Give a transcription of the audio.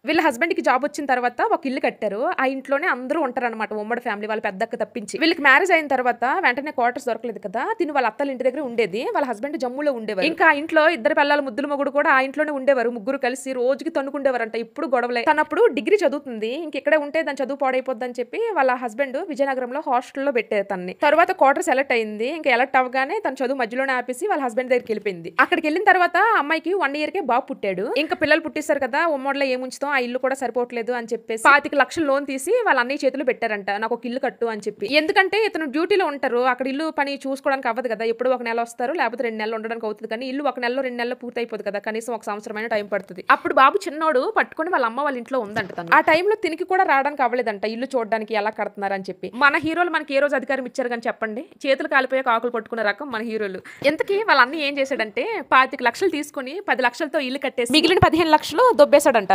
వీళ్ళ హస్బెండ్ కి జాబ్ వచ్చిన తర్వాత ఒక ఇల్లు కట్టారు. ఆ ఇంట్లోనే అందరూ ఉంటారన్నమాట, ఉమ్మడి ఫ్యామిలీ. వాళ్ళ పెద్దక్క తప్పించి. వీళ్ళకి మ్యారేజ్ అయిన తర్వాత వెంటనే క్వార్టర్స్ దొరకలేదు కదా, తిని వాళ్ళ అత్తల ఇంటి దగ్గర ఉండేది. వాళ్ళ హస్బెండ్ జమ్ములో ఉండేవారు. ఇంకా ఆ ఇంట్లో ఇద్దరు పిల్లల ముద్దుల మొగుడు కూడా ఆ ఇంట్లోనే ఉండేవారు. ముగ్గురు కలిసి రోజుకి తన్నుకుండేవారంట. ఇప్పుడు గొడవలే. తనప్పుడు డిగ్రీ చదువుతుంది. ఇక్కడే ఉంటే దాని చదువు పాడైపోద్దని చెప్పి వాళ్ళ హస్బెండ్ విజయనగరంలో హాస్టల్లో పెట్టారు తనని. తర్వాత క్వార్టర్ సెలెక్ట్ అయింది. ఇంకా ఎలక్ట్ అవగానే తన చదువు మధ్యలోనే ఆపేసి వాళ్ళ హస్బెండ్ దగ్గరికి వెళ్ళిపోయింది. అక్కడికి వెళ్ళిన తర్వాత అమ్మాయికి 1 year కే బాబు పుట్టాడు. ఇంకా పిల్లలు పుట్టిస్తారు కదా, ఉమ్మడిలో ఏముంచుతాం, ఆ ఇల్లు కూడా సరిపోవట్లేదు అని చెప్పేసి 25 లక్షలు లోన్ తీసి వాళ్ళ అన్నయ్య చేతులు పెట్టారంట, నాకు ఒక ఇల్లు కట్టు అని చెప్పి. ఎందుకంటే ఇతను డ్యూటీలో ఉంటారు, అక్కడ ఇల్లు పని చూసుకోవడానికి అవ్వదు కదా. ఎప్పుడు 1 నెల వస్తారు, లేకపోతే 2 నెలలు ఉండడానికి అవుతుంది. కానీ ఇల్లు 1 నెలలో 2 నెలలు పూర్తి అయిపోతుంది కదా, కనీసం 1 సంవత్సరమైన టైం పడుతుంది. అప్పుడు బాబు చిన్నోడు పట్టుకుని వాళ్ళ అమ్మ వాళ్ళ ఇంట్లో ఉందంట తను. ఆ టైంలో తినికి కూడా రావడానికి అవ్వలేదంట, ఇల్లు చూడడానికి ఎలా కడుతున్నారు అని చెప్పి. మన హీరోలు మనకి ఏ రోజు అధికారం ఇచ్చారు కానీ చెప్పండి, చేతులు కాలిపోయే కాకులు పట్టుకున్న రకం మన హీరోలు. ఎంతకీ వాళ్ళ అన్న ఏం చేశాడంటే 25 లక్షలు తీసుకుని 10 లక్షలతో ఇల్లు కట్టేసి మిగిలిన 15 లక్షలు దొబ్బేశాడంట.